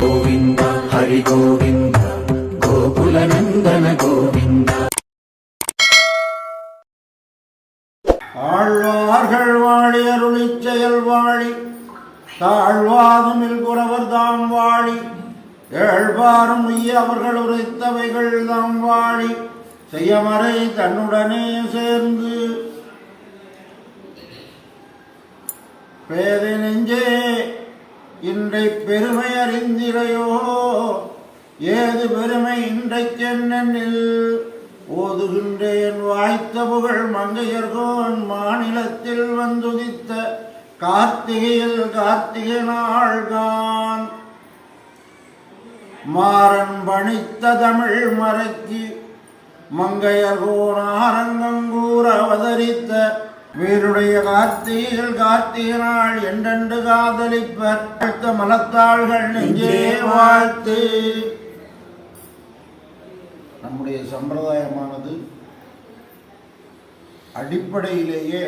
கோவிந்த ஹரி கோவிந்த கோகுலநந்தன கோவிந்த. ஆழ்வார்கள் வாழி அருளிச் செயல் வாழி தாழ்வாதுமில் குறவர் தாம் வாழி ஏழ்வாரும் உய்ய அவர்கள் உரைத்தவைகள் தாம் வாழி செய்யமறை தன்னுடனே சேர்ந்து பேதை நெஞ்சே இன்றை பெருமை அறிந்திரையோ ஏது பெருமை இன்றைக்கெண்ணில் ஓதுகின்றேன் வாய்த்த புகழ் மங்கையர்கோன் மாநிலத்தில் வந்துதித்த கார்த்திகையில் கார்த்திகை நாள்கான் மாறன் பணித்த தமிழ் மறைக்கு மங்கையர்கோன் ஆரங்கங்கூர் அவதரித்த வீருடைய கார்த்திகையில் கார்த்திகை நாள் என்றென்று காதலிப்பர் மலத்தாள்கள் நெஞ்சே வாழ்த்து. நம்முடைய சம்பிரதாயமானது அடிப்படையிலேயே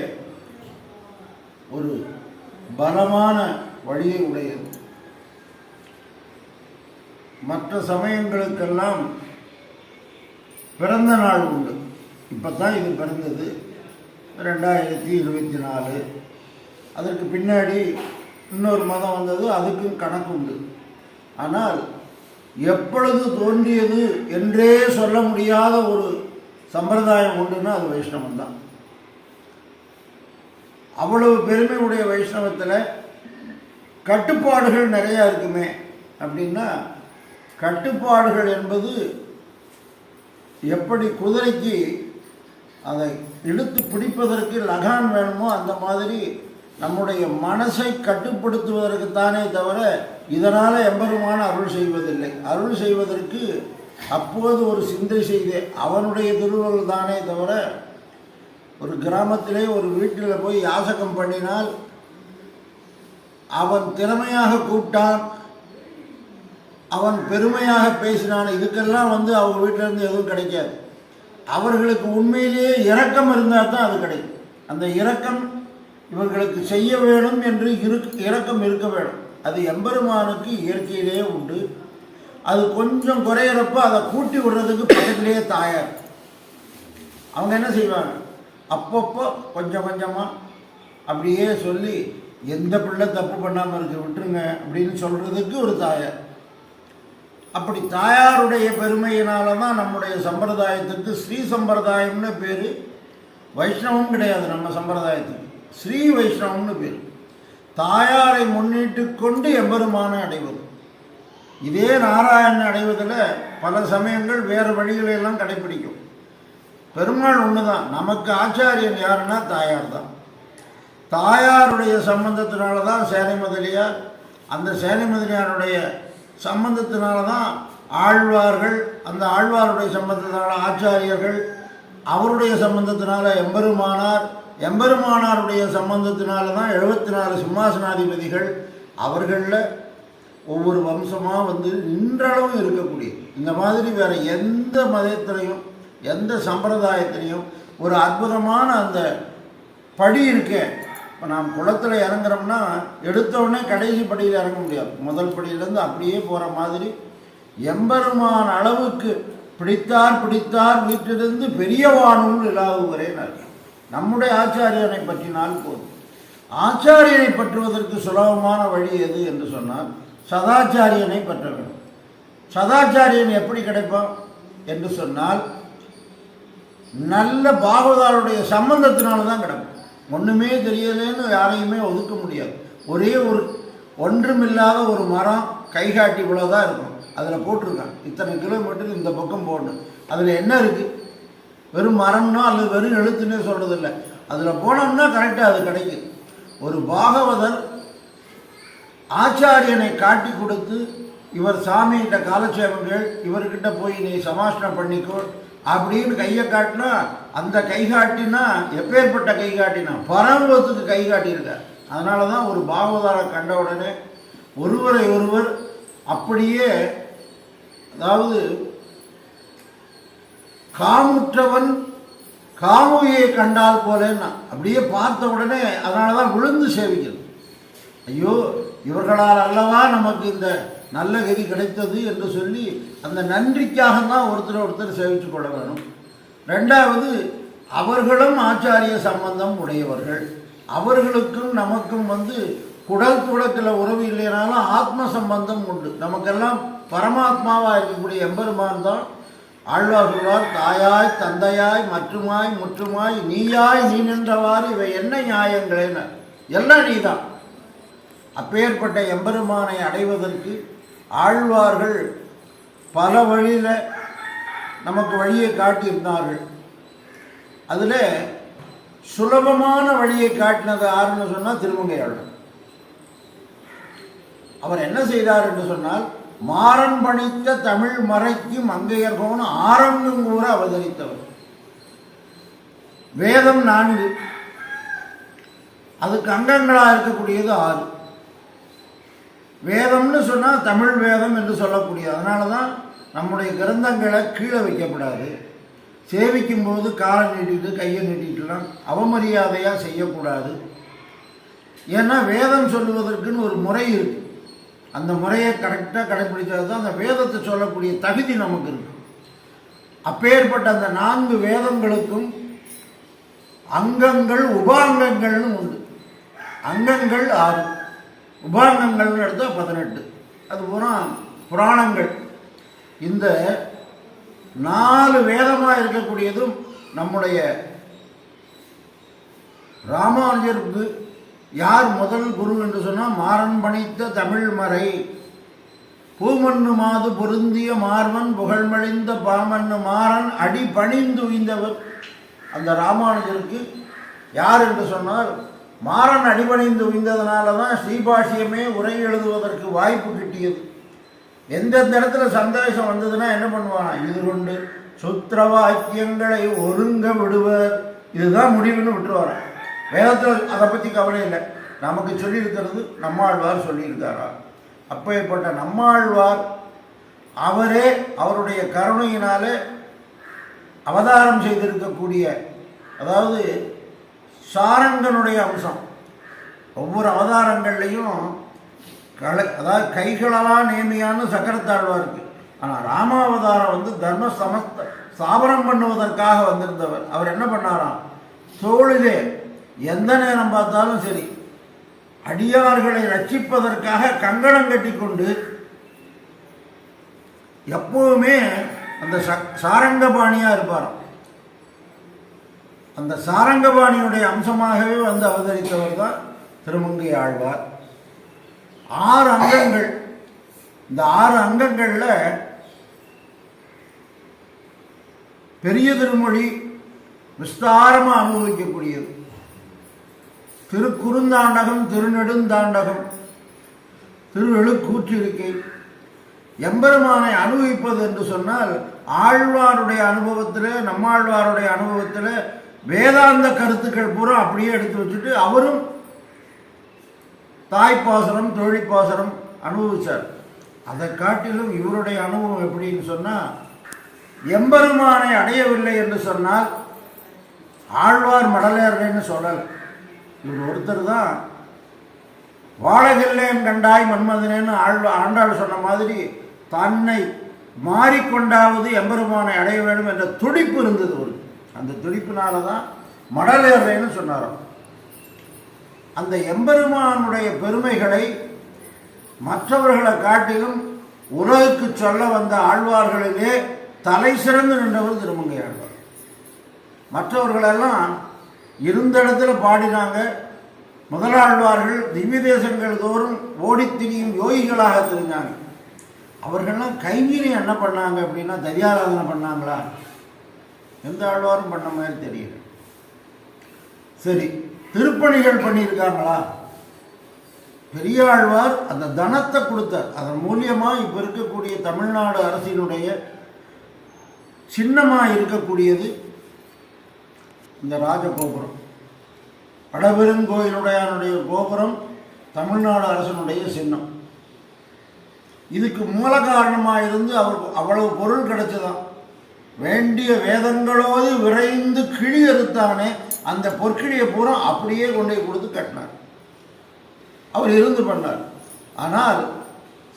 ஒரு பலமான வழியை உடையது. மற்ற சமயங்களுக்கெல்லாம் பிறந்த நாள் உண்டு. இப்போ தான் இது பிறந்தது 2024. அதற்கு பின்னாடி இன்னொரு மதம் வந்தது, அதுக்கும் கணக்கு உண்டு. ஆனால் எப்பொழுது தோன்றியது என்றே சொல்ல முடியாத ஒரு சம்பிரதாயம் உண்டுன்னா அது வைஷ்ணவம் தான். அவ்வளவு பெருமை உடைய வைஷ்ணவத்தில் கட்டுப்பாடுகள் நிறையா இருக்குமே அப்படின்னா, கட்டுப்பாடுகள் என்பது எப்படி குதிரைக்கு அதை இழுத்து பிடிப்பதற்கு லகான் வேணுமோ அந்த மாதிரி நம்முடைய மனசை கட்டுப்படுத்துவதற்குத்தானே தவிர இதனால் எம்பெருமான அருள் செய்வதில்லை. அருள் செய்வதற்கு அப்போது ஒரு சிந்தை செய்து அவனுடைய திருவருள் தானே தவிர, ஒரு கிராமத்திலே ஒரு வீட்டில் போய் யாசகம் பண்ணினால் அவன் திறமையாக கூப்பிட்டான், அவன் பெருமையாக பேசினான், இதுக்கெல்லாம் அவங்க வீட்டிலேருந்து எதுவும் கிடைக்காது. அவர்களுக்கு உண்மையிலேயே இரக்கம் இருந்தால் தான் அது கிடைக்கும். அந்த இரக்கம் இவர்களுக்கு செய்ய வேணும் என்று இரக்கம் இருக்க வேணும். அது எம்பெருமானுக்கு இயற்கையிலேயே உண்டு. அது கொஞ்சம் குறையிறப்ப அதை கூட்டி விடுறதுக்கு பக்கத்திலேயே தாயார். அவங்க என்ன செய்வாங்க, அப்பப்போ கொஞ்சம் கொஞ்சமாக அப்படியே சொல்லி எந்த பிள்ளை தப்பு பண்ணாமல் இருக்க விட்டுருங்க அப்படின்னு சொல்கிறதுக்கு ஒரு தாயார். அப்படி தாயாருடைய பெருமையினால தான் நம்முடைய சம்பிரதாயத்துக்கு ஸ்ரீ சம்பிரதாயம்னு பேர். வைஷ்ணவம் கிடையாது நம்ம சம்பிரதாயத்துக்கு, ஸ்ரீ வைஷ்ணவம்னு பேர். தாயாரை முன்னிட்டு கொண்டு எம்பெருமான அடைவது. இதே நாராயணன் அடைவதில் பல சமயங்கள் வேறு வழிகளெல்லாம் கடைப்பிடிக்கும். பெருமாள் ஒன்று தான். நமக்கு ஆச்சாரியன் யாருன்னா தாயார் தான். தாயாருடைய சம்பந்தத்தினால தான் சேனை முதலியார், அந்த சேனை முதலியாருடைய சம்பந்தத்தினால தான் ஆழ்வார்கள், அந்த ஆழ்வாருடைய சம்பந்தத்தினால ஆச்சாரியர்கள், அவருடைய சம்பந்தத்தினால எம்பெருமானார், எம்பெருமானாருடைய சம்பந்தத்தினால தான் 74 சிம்மாசனாதிபதிகள். அவர்களில் ஒவ்வொரு வம்சமாக இன்றளவும் இருக்கக்கூடிய இந்த மாதிரி வேறு எந்த மதத்திலையும் எந்த சம்பிரதாயத்திலையும் ஒரு அற்புதமான அந்த படி இருக்கு. இப்போ நாம் குளத்தில் இறங்குறோம்னா எடுத்தவுடனே கடைசி படியில் இறங்க முடியாது. முதல் படியிலேருந்து அப்படியே போகிற மாதிரி எம்பெருமான் அளவுக்கு பிடித்தார் வீட்டிலிருந்து பெரியவானும் இல்லாதவரேனார். நம்முடைய ஆச்சாரியனை பற்றினால் போதும். ஆச்சாரியனை பற்றுவதற்கு சுலபமான வழி எது என்று சொன்னால் சதாச்சாரியனை பற்ற வேண்டும். சதாச்சாரியன் எப்படி கிடைப்பான் என்று சொன்னால் நல்ல பாகவதாருடைய சம்பந்தத்தினால தான் கிடைக்கும். ஒன்றுமே தெரியலேன்னு யாரையுமே ஒதுக்க முடியாது. ஒரே ஒன்றுமில்லாத ஒரு மரம் கைகாட்டி இவ்வளோதான் இருக்கும், அதில் போட்டிருக்கான் இத்தனை கிலோமீட்டர் இந்த பக்கம் போடணும். அதில் என்ன இருக்குது? வெறும் மரம்னோ அல்லது வெறும் எழுத்துன்னே சொல்கிறதில்ல. அதில் போனோம்னா கரெக்டாக அது கிடைக்குது. ஒரு பாகவதர் ஆச்சாரியனை காட்டி கொடுத்து, இவர் சாமிகிட்ட காலட்சேபங்கள், இவர்கிட்ட போய் நீ சமாஷ்டம் பண்ணிக்கோ அப்படின்னு கையை காட்டினா, அந்த கை காட்டினா எப்பேற்பட்ட கை காட்டினா பரமத்துக்கு கை காட்டியிருக்கார். அதனால தான் ஒரு பாகவதாரை கண்ட உடனே ஒருவரை ஒருவர் அப்படியே, அதாவது காமுற்றவன் காமுகியை கண்டால் போலேன்னா அப்படியே பார்த்த உடனே அதனால தான் விழுந்து சேவிக்கிறது. ஐயோ இவர்களால் அல்லவா நமக்கு இந்த நல்ல கதி கிடைத்தது என்று சொல்லி அந்த நன்றிக்காக தான் ஒருத்தர் சேவித்து கொள்ள வேணும். ரெண்டாவது, அவர்களும் ஆச்சாரிய சம்பந்தம் உடையவர்கள். அவர்களுக்கும் நமக்கும் குடல் துடக்கில் உறவு இல்லைனாலும் ஆத்ம சம்பந்தம் உண்டு. நமக்கெல்லாம் பரமாத்மாவாக இருக்கக்கூடிய எம்பெருமான் தான் ஆழ்வார் சொல்வார், தாயாய் தந்தையாய் மற்றுமாய் முற்றுமாய் நீயாய் நீ நின்றவாறு இவை என்ன நியாயங்களேன்னு, எல்லாம் நீதான். அப்பேற்பட்ட எம்பெருமானை அடைவதற்கு ஆழ்வார்கள் பல வழியில் நமக்கு வழியை காட்டியிருந்தார்கள். அதில் சுலபமான வழியை காட்டினது யாருன்னு சொன்னால் திருமங்கையாளர். அவர் என்ன செய்தார் என்று சொன்னால், மாறன் பணித்த தமிழ் மறைக்கு மங்கையர்கோன் ஆரங்கும் கூற அவதரித்தவர். வேதம் 4, அதுக்கு அங்கங்களாக இருக்கக்கூடியது 6. வேதம்னு சொன்னால் தமிழ் வேதம் என்று சொல்லக்கூடியது. அதனால தான் நம்முடைய கிரந்தங்களை கீழே வைக்கப்படாது. சேவிக்கும் போது காலை நீட்டிட்டு கையை நீட்டிட்டுலாம் அவமரியாதையாக செய்யக்கூடாது. ஏன்னா வேதம் சொல்லுவதற்குன்னு ஒரு முறை இருக்குது. அந்த முறையை கரெக்டாக கடைப்பிடித்தது தான் அந்த வேதத்தை சொல்லக்கூடிய தகுதி நமக்கு இருக்கு. அப்பேற்பட்ட அந்த 4 வேதங்களுக்கும் அங்கங்கள் உபாங்கங்கள்னு உண்டு. அங்கங்கள் 6, உபாங்கங்கள்னு எடுத்தால் 18. அது பூரா புராணங்கள். இந்த 4 வேதமாக இருக்கக்கூடியதும் நம்முடைய ராமானுஜருக்கு யார் முதல் குரு என்று சொன்னால், மாறன் பணித்த தமிழ் மறை பூமண்ணு மாது பொருந்திய மார்வன் புகழ்மழிந்த பாமண்ணு மாறன் அடி பணிந்து உய்ந்தவர். அந்த ராமானுஜருக்கு யார் என்று சொன்னால், மாறன் அடிபணிந்து உய்ந்ததுனால தான் ஸ்ரீபாஷ்யமே உரை எழுதுவதற்கு வாய்ப்பு கிட்டியது. எந்தெந்த இடத்துல சந்தேஷம் வந்ததுன்னா என்ன பண்ணுவானா, இது கொண்டு சுத்திர வாக்கியங்களை ஒருங்க விடுவர், இதுதான் முடிவுன்னு விட்டுருவாரான். வேதத்தில் அதை பற்றி கவலை இல்லை. நமக்கு சொல்லியிருக்கிறது நம்மாழ்வார் சொல்லியிருக்காரா. அப்பேற்பட்ட நம்மாழ்வார் அவரே அவருடைய கருணையினாலே அவதாரம் செய்திருக்கக்கூடிய, அதாவது சாரங்கனுடைய அம்சம். ஒவ்வொரு அவதாரங்கள்லையும் அதாவது கைகளெல்லாம் நேர்மையான சக்கரத்தாழ்வாருக்கு. ஆனால் ராமாவதாரம் தர்ம ஸ்தாபனம் பண்ணுவதற்காக வந்திருந்தவர். அவர் என்ன பண்ணாராம், தோளிலே எந்த நேரம் பார்த்தாலும் சரி அடியார்களை ரட்சிப்பதற்காக கங்கணம் கட்டி கொண்டு எப்பவுமே அந்த சாரங்கபாணியாக இருப்பாராம். அந்த சாரங்கபாணியுடைய அம்சமாகவே அவதரித்தவர் தான் திருமங்கை ஆழ்வார். 6 அங்கங்கள். இந்த 6 அங்கங்களில் பெரிய திருமொழி விஸ்தாரமாக அனுபவிக்கக்கூடியது. திருக்குறுந்தாண்டகம், திருநெடுந்தாண்டகம், திருவெழுக்கூற்றிருக்கை. எம்பெருமானை அனுபவிப்பது என்று சொன்னால் ஆழ்வாருடைய அனுபவத்தில், நம்மாழ்வாருடைய அனுபவத்தில் வேதாந்த கருத்துக்கள் பூரா அப்படியே எடுத்து வச்சுட்டு அவரும் தாய்ப்பாசனம் தோழிப்பாசனம் அனுபவித்தார். அதை காட்டிலும் இவருடைய அனுபவம் எப்படின்னு சொன்னால், எம்பெருமானை அடையவில்லை என்று சொன்னால் ஆழ்வார் மடலேறேன்னு சொல்லலை. இவர் ஒருத்தர் தான் வாழகில்லேன் கண்டாய் மன்மதனேன்னு ஆண்டாள் சொன்ன மாதிரி தன்னை மாறிக்கொண்டாவது எம்பெருமானை அடைய வேண்டும் என்ற துடிப்பு இருந்தது. ஒரு அந்த துடிப்பினால தான் மடலேறேன்னு சொன்னாராம். அந்த எம்பெருமானுடைய பெருமைகளை மற்றவர்களை காட்டிலும் உலகுக்கு சொல்ல வந்த ஆழ்வார்களிலே தலை சிறந்து நின்றவர் திருமங்கை ஆழ்வார். மற்றவர்களெல்லாம் இருந்த இடத்துல பாடினாங்க. முதலாழ்வார்கள் திவ்ய தேசங்கள் தோறும் ஓடித்திரியும் யோகிகளாக தெரிஞ்சாங்க. அவர்கள்லாம் கைவினை என்ன பண்ணாங்க அப்படின்னா, தரியாராதனை பண்ணாங்களா? எந்த ஆழ்வாரும் பண்ண மாதிரி தெரியல. சரி, திருப்பணிகள் பண்ணியிருக்காங்களா? பெரிய ஆழ்வார் அந்த தனத்தை கொடுத்தார். அதன் மூலியமாக இப்போ இருக்கக்கூடிய தமிழ்நாடு அரசினுடைய சின்னமாக இருக்கக்கூடியது இந்த ராஜகோபுரம். வடபெருங்கோயிலுடையானுடைய கோபுரம் தமிழ்நாடு அரசனுடைய சின்னம். இதுக்கு மூல காரணமாக இருந்து அவருக்கு அவ்வளவு பொருள் கிடைச்சதான். வேண்டிய வேதங்களோடு விரைந்து கிழி அறுத்தானே, அந்த பொற்கிழியை பூரா அப்படியே கொண்டு கொடுத்து கட்டினார். அவர் இருந்து பண்ணார். ஆனால்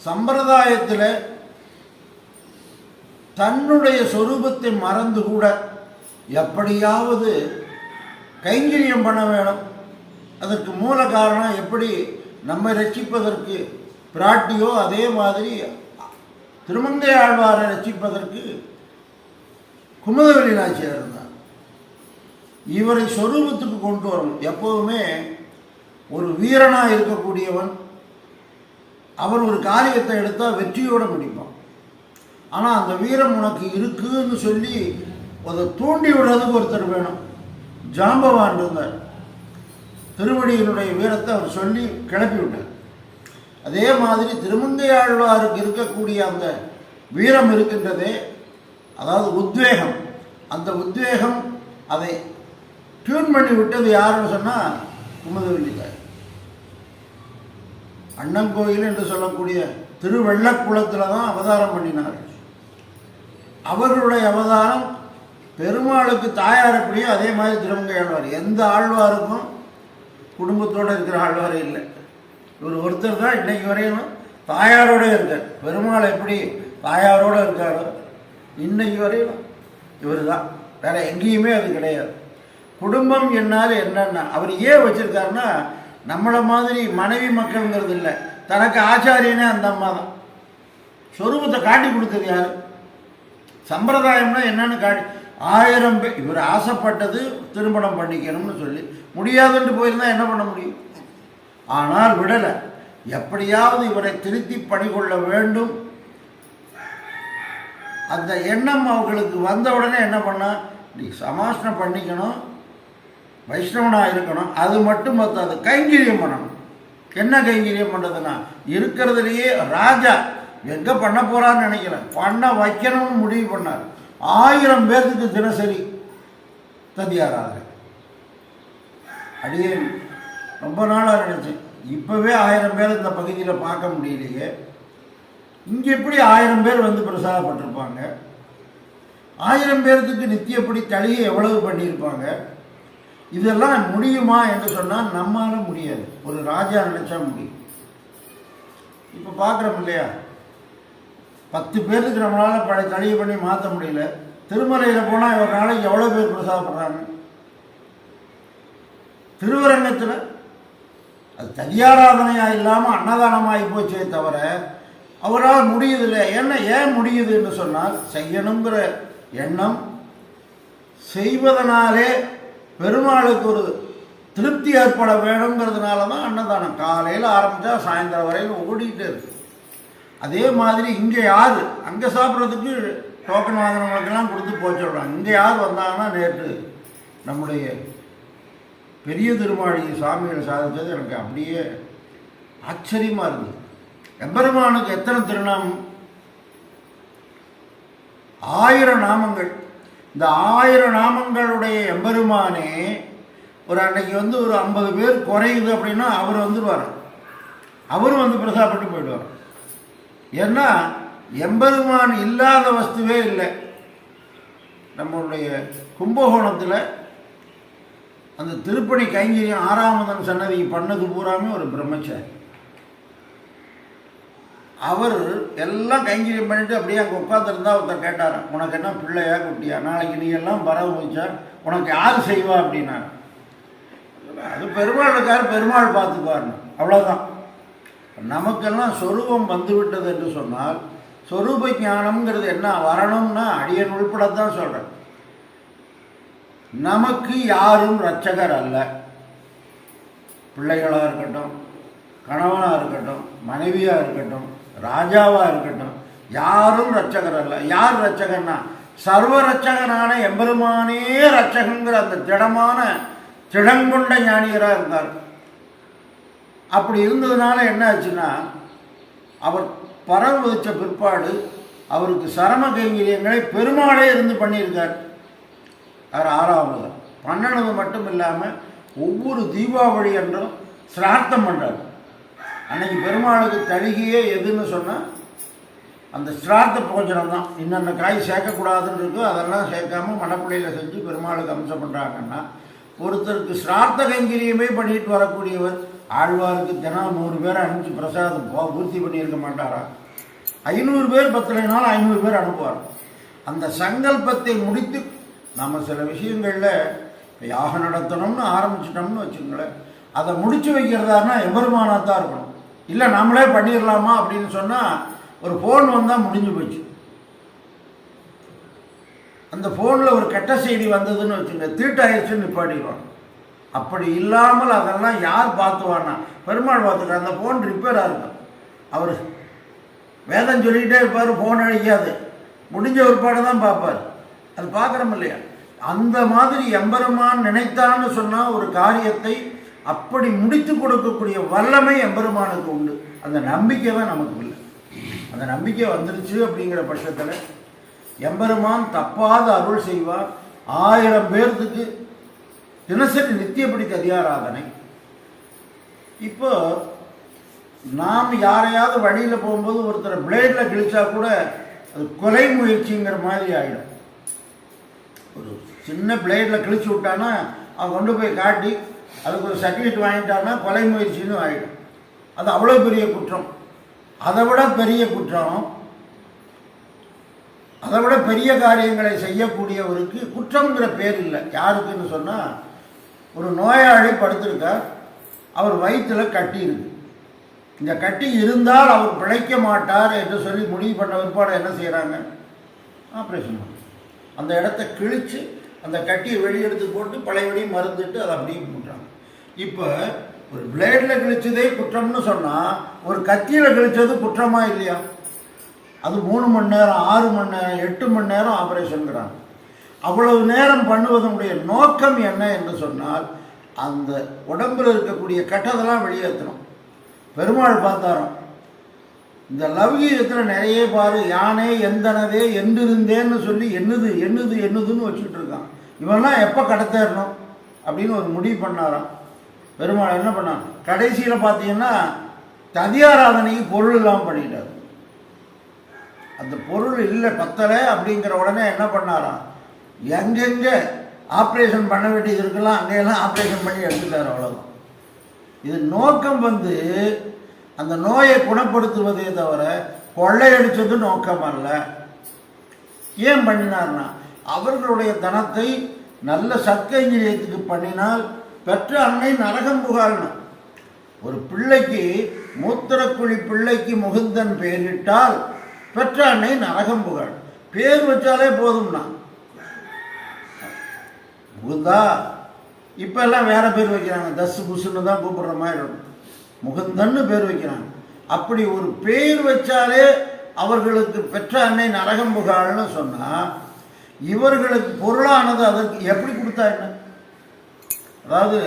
சம்பிரதாயத்தில் தன்னுடைய சொரூபத்தை மறந்து கூட எப்படியாவது கைங்கரியம் பண்ண வேணும். அதற்கு மூல காரணம் எப்படி நம்மை ரட்சிப்பதற்கு பிராட்டியோ அதே மாதிரி திருமங்கை ஆழ்வாரை ரட்சிப்பதற்கு குமுதவெளி நாச்சியார் இருந்தார். இவரை சொரூபத்துக்கு கொண்டு வரணும். எப்போதுமே ஒரு வீரனாக இருக்கக்கூடியவன் அவர் ஒரு காரியத்தை எடுத்தால் வெற்றியோடு முடிப்பான். ஆனால் அந்த வீரம் உனக்கு இருக்குன்னு சொல்லி அதை தூண்டி விடுறதுக்கு ஒருத்தர் வேணும். ஜாம்பவான் இருந்தார். திருவடியினுடைய வீரத்தை அவர் சொல்லி கிளப்பி விட்டார். அதே மாதிரி திருமங்கை ஆழ்வாருக்கு இருக்கக்கூடிய அந்த வீரம் இருக்கின்றதே, அதாவது உத்வேகம், அந்த உத்வேகம் அதை டியூன் பண்ணி விட்டது யாருன்னு சொன்னால் குமுதவெளித்தாய். அண்ணங்கோயில் என்று சொல்லக்கூடிய திருவெள்ளக்குளத்தில் தான் அவதாரம் பண்ணினார். அவர்களுடைய அவதாரம் பெருமாளுக்கு தாயார் எப்படியோ அதே மாதிரி திருமங்கை ஆழ்வார். எந்த ஆழ்வாருக்கும் குடும்பத்தோடு இருக்கிற ஆழ்வாரே இல்லை. இவர் ஒருத்தர் தான் இன்றைக்கு வரையும் தாயாரோடு இருக்கார். பெருமாள் எப்படி தாயாரோடு இருக்காரோ இன்னைக்கு வரையும் இவர் தான். வேற எங்கேயுமே அது கிடையாது. குடும்பம் என்னால் என்னன்னா அவர் ஏன் வச்சிருக்காருன்னா, நம்மளை மாதிரி மனைவி மக்கள்ங்கிறது இல்லை, தனக்கு ஆச்சாரியனே அந்த அம்மா தான். சொரூபத்தை காட்டி கொடுத்தது யார்? சம்பிரதாயம்னா என்னன்னு காட்டி 1000 பேர் இவர் ஆசைப்பட்டது திருமணம் பண்ணிக்கணும்னு சொல்லி முடியாதுன்னு போயிருந்தா என்ன பண்ண முடியும்? ஆனால் விடலை. எப்படியாவது இவரை திருத்தி பணிகொள்ள வேண்டும். அந்த எண்ணம் அவர்களுக்கு வந்த உடனே என்ன பண்ணா, நீ சமாசனம் பண்ணிக்கணும், வைஷ்ணவனாக இருக்கணும். அது மட்டும் பத்தாது, கைங்கரியம் பண்ணணும். என்ன கைங்கரியம் பண்ணுறதுன்னா, இருக்கிறதுலையே ராஜா எங்கே பண்ண போகிறான்னு நினைக்கிறேன், பண்ண வைக்கணும்னு முடிவு பண்ணார். 1000 பேர்த்துக்கு தினசரி தந்தியாராக. அடியே ரொம்ப நாளாக நினச்சேன், இப்போவே 1000 பேர் இந்த பகுதியில் பார்க்க முடியலையே, இங்கே எப்படி 1000 பேர் வந்து பிரசாதப்பட்டிருப்பாங்க? 1000 பேர்த்துக்கு நித்தியப்படி தளியை எவ்வளவு பண்ணியிருப்பாங்க? இதெல்லாம் முடியுமா என்று சொன்னால் நம்மளால முடியாது. ஒரு ராஜா நினைச்சா முடியும். இப்போ பார்க்குறோம் இல்லையா, 10 பேருக்கு நம்மளால் பழைய தளியை பண்ணி மாற்ற முடியல. திருமலையில் போனால் ஒரு நாளைக்கு எவ்வளோ பேர் பிரசாதப்படுறாங்க? திருவரங்கத்தில் அது தனியாராதனையாக இல்லாமல் அன்னதானமாகி போச்சே தவிர அவரால் முடியுதில்லை. ஏன் முடியுதுன்னு சொன்னால், செய்யணுங்கிற எண்ணம், செய்வதனாலே பெருமாளுக்கு ஒரு திருப்தி ஏற்பட வேணுங்கிறதுனால தான் அன்னதானம். காலையில் ஆரம்பித்தா சாயந்தரம் வரையில் ஓடிக்கிட்டே இருக்கு. அதே மாதிரி இங்கே யார் அங்கே சாப்பிட்றதுக்கு டோக்கன் வாங்கினவங்களுக்கெல்லாம் கொடுத்து போச்சுடுறாங்க. இங்கே யார் வந்தாங்கன்னா, நேற்று நம்முடைய பெரிய திருமாளி சாமிகள் சாதித்தது எனக்கு அப்படியே ஆச்சரியமாக இருந்தது. எம்பெருமானுக்கு எத்தனை திருநாமம்? 1000 நாமங்கள். இந்த 1000 நாமங்களுடைய எம்பெருமானே ஒரு அன்னைக்கு வந்து ஒரு 50 பேர் குறையுது அப்படின்னா அவர் வந்துடுவார். அவரும் வந்து பிரசாதப்பட்டு போயிடுவார். ஏன்னா எம்பெருமான் இல்லாத வஸ்துவே இல்லை. நம்மளுடைய கும்பகோணத்தில் அந்த திருப்பணி கைங்கரியம் 6ஆமதன் சன்னதி பண்ணது பூராமே ஒரு பிரம்மச்சாரி. அவர் எல்லாம் கைங்கரியம் பண்ணிட்டு அப்படியே அங்கே உட்காந்துருந்தா ஒருத்தர் கேட்டார், உனக்கு என்ன பிள்ளையா குட்டியா, நாளைக்கு நீ எல்லாம் பரவ வச்சா உனக்கு யார் செய்வா அப்படின்னா, அது பெருமாள் இருக்கார், பெருமாள் பார்த்துக்குவார்னு. அவ்வளோதான். நமக்கெல்லாம் சொரூபம் வந்துவிட்டது என்று சொன்னால், சொரூப ஞானம்ங்கிறது என்ன வரணும்னா அடியன் உள்படத்தான் சொல்கிறேன். நமக்கு யாரும் ரட்சகர் அல்ல. பிள்ளைகளாக இருக்கட்டும், கணவனாக இருக்கட்டும், மனைவியாக இருக்கட்டும், ராஜாவாக இருக்கட்டும், யாரும் ரட்சகர் அல்ல. யார் ரட்சகர்னா, சர்வ ரட்சகனான எம்பெருமானே ரட்சகங்கிற அந்த திடங்கொண்ட ஞானியராக இருந்தார். அப்படி இருந்ததுனால என்ன ஆச்சுன்னா, அவர் பரவ வச்ச பிற்பாடு அவருக்கு சரம கைங்கரியங்களை பெருமாளே இருந்து பண்ணியிருக்கார். அவர் 6ஆவது பண்ணனது மட்டும் இல்லாமல் ஒவ்வொரு தீபாவளி என்றும் சிரார்த்தம் பண்ணுறார். அன்னைக்கு பெருமாளுக்கு தழுகியே எதுன்னு சொன்னால் அந்த சிரார்த்த போஜனம் தான். இன்னென்ன காய் சேர்க்கக்கூடாதுன்னு இருக்கோ அதெல்லாம் சேர்க்காம மணப்பிள்ளையில் செஞ்சு பெருமாளுக்கு அம்சம் பண்ணுறாங்கன்னா, ஒருத்தருக்கு சிரார்த்த கைங்கரியமே பண்ணிட்டு வரக்கூடியவர் ஆழ்வாருக்கு தினம் 100 பேரை அனுப்பிச்சு பிரசாதம் பூர்த்தி பண்ணியிருக்க மாட்டாரா? 500 பேர் பத்தலைனாலும் 500 பேர் அனுப்புவார். அந்த சங்கல்பத்தை முடித்து நம்ம சில விஷயங்களில் யாகம் நடத்தணும்னு ஆரம்பிச்சிட்டோம்னு வச்சுங்களேன், அதை முடிச்சு வைக்கிறதாருன்னா எம்பெருமானாக தான் இருக்கணும். இல்லை நம்மளே பண்ணிடலாமா அப்படின்னு சொன்னால் ஒரு ஃபோன் வந்தால் முடிஞ்சு போச்சு. அந்த ஃபோனில் ஒரு கெட்ட செய்தி வந்ததுன்னு வச்சுங்க, தீட்டாயிடுச்சுன்னு நிப்பாட்டிடுவாங்க. அப்படி இல்லாமல் அதெல்லாம் யார் பார்த்துவான்னா பெருமாள் பார்த்துக்க. அந்த ஃபோன் ரிப்பேராக இருக்கும், அவர் வேதம் சொல்லிக்கிட்டே இருப்பார், ஃபோன் அழிக்காது, முடிஞ்ச ஒருபாடு தான் பார்ப்பார். அது பார்க்குறோம் இல்லையா? அந்த மாதிரி எம்பெருமான் நினைத்தான்னு சொன்னால் ஒரு காரியத்தை அப்படி முடித்து கொடுக்கக்கூடிய வல்லமை எம்பெருமானுக்கு உண்டு. அந்த நம்பிக்கை தான் நமக்கு இல்லை. அந்த நம்பிக்கை வந்துருச்சு அப்படிங்கிற பட்சத்தில் எம்பெருமான் தப்பாத அருள் செய்வார். 1000 பேர்த்துக்கு தினசரி நித்தியப்படி கதியாராதனை. இப்போ நாம் யாரையாவது வழியில் போகும்போது ஒருத்தர் பிளேடில் கிழிச்சா கூட அது கொலை முயற்சிங்கிற மாதிரி ஆகிடும். ஒரு சின்ன பிளேடில் கிழிச்சு விட்டானா அவன் கொண்டு போய் காட்டி அதுக்கு ஒரு சர்டிஃபிகேட் வாங்கிட்டான்னா கொலை முயற்சின்னு ஆகிடும். அது அவ்வளோ பெரிய குற்றம். அதை விட பெரிய குற்றம், அதை விட பெரிய காரியங்களை செய்யக்கூடியவருக்கு குற்றங்கிற பேர் இல்லை. யாருக்குன்னு சொன்னால், ஒரு நோயாளி படுத்திருக்கார், அவர் வயிற்றில் கட்டி இருக்கு. இந்த கட்டி இருந்தால் அவர் பிழைக்க மாட்டார் என்று சொல்லி முடிவு பண்ண பிற்பாடு என்ன செய்கிறாங்க? ஆப்ரேஷன் பண்ணி அந்த இடத்த கிழித்து அந்த கட்டியை வெளியெடுத்து போட்டு பழையபடி மருந்துட்டு அதை அப்படியே பண்ணுறாங்க. இப்போ ஒரு பிளேடில் கிழிச்சதே குற்றம்னு சொன்னால் ஒரு கத்தியில் கிழிச்சது குற்றமாக இல்லையா? அது 3 மணி நேரம், 6 மணி நேரம், 8 மணி நேரம் ஆப்ரேஷனுங்கிறாங்க. அவ்வளவு நேரம் பண்ணுவதனுடைய நோக்கம் என்ன என்று சொன்னால், அந்த உடம்பில் இருக்கக்கூடிய கட்டதெல்லாம் வெளியேற்றணும். பெருமாள் பார்த்தாரோம், இந்த லௌகீகத்தில் நிறைய பாரு, யானே எந்தனதே என்றிருந்தேன்னு சொல்லி என்னதுன்னு வச்சுக்கிட்டு இருக்கான். இவெல்லாம் எப்போ கடத்தேறணும் அப்படின்னு ஒரு முடிவு பண்ணாராம். பெருமாள் என்ன பண்ணான்? கடைசியில் பார்த்தீங்கன்னா ததியாராதனைக்கு பொருள் இல்லாமல் பண்ணிட்டார். அந்த பொருள் இல்லை, பத்தலை அப்படிங்கிற உடனே என்ன பண்ணாராம்? எங்கெங்கே ஆப்ரேஷன் பண்ண வேண்டியது இருக்கலாம் அங்கெல்லாம் ஆப்ரேஷன் பண்ணி எடுத்துட்டார். அவ்வளோதான். இது நோக்கம் அந்த நோயை குணப்படுத்துவதே தவிர கொள்ளையடிச்சது நோக்கம் அல்ல. ஏன் பண்ணினார்னா, அவர்களுடைய தனத்தை நல்ல சத்கைங்கரியத்துக்கு பண்ணினால் பெற்ற அன்னை நரகம் புகாள்னா. ஒரு பிள்ளைக்கு மூத்திரக்குழி பிள்ளைக்கு முகுந்தன் பெயரிட்டால் பெற்ற அன்னை நரகம் புகாள். பேர் வச்சாலே போதும்னா. முகுந்தா இப்போ எல்லாம் வேற பேர் வைக்கிறாங்க, தசு புசுன்னு தான் கூப்பிடுற மாதிரி இருக்கும். முகுந்தன்னு பேர் வைக்கிறாங்க. அப்படி ஒரு பேர் வச்சாலே அவர்களுக்கு பெற்ற அன்னை நரகம் புகாள்னு சொன்னால், இவர்களுக்கு பொருளானது அதற்கு எப்படி கொடுத்தா என்ன? அதாவது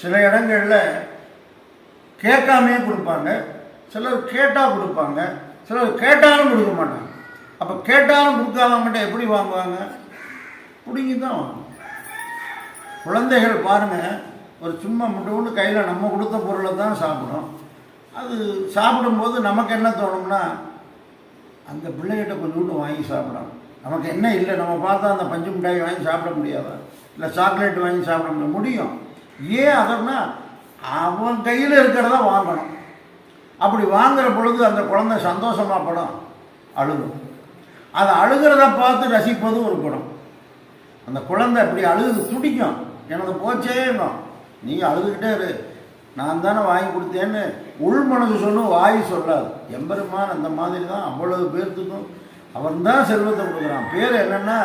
சில இடங்களில் கேட்காமே கொடுப்பாங்க, சிலர் கேட்டால் கொடுப்பாங்க, சிலர் கேட்டாலும் கொடுக்க மாட்டாங்க. அப்போ கேட்டாலும் கொடுக்காதவங்கிட்ட எப்படி வாங்குவாங்க? பிடிங்கி தான் வாங்க. குழந்தைகள் பாருங்கள், ஒரு சும்மா முட்டு கையில் நம்ம கொடுத்த பொருளை தான் சாப்பிடும். அது சாப்பிடும்போது நமக்கு என்ன தோணும்னா, அந்த பிள்ளைகிட்ட கொஞ்சோண்டு வாங்கி சாப்பிடலாம். நமக்கு என்ன இல்லை, நம்ம பார்த்தா அந்த பஞ்சு மிட்டாய் வாங்கி சாப்பிட முடியாதா? இல்லை சாக்லேட் வாங்கி சாப்பிட முடியும். ஏன் அதன்னா அவன் கையில் இருக்கிறத வாங்கணும். அப்படி வாங்குகிற பொழுது அந்த குழந்தை சந்தோஷமாக படம் அழுகும். அதை அழுகிறத பார்த்து ரசிப்பது ஒரு குணம். அந்த குழந்தை அப்படி அழுது துடிக்கும், எனது போச்சேங்கும். நீங்கள் அழுதுகிட்டே இரு, நான் தானே வாங்கி கொடுத்தேன்னு உள் மனது சொன்னும், வாய் சொல்லாது. எம்பெருமான் அந்த மாதிரி தான் அவ்வளவு பேர்த்துக்கும் அவன் தான் செல்வத்தை கொடுக்குறான். பேர் என்னென்னா,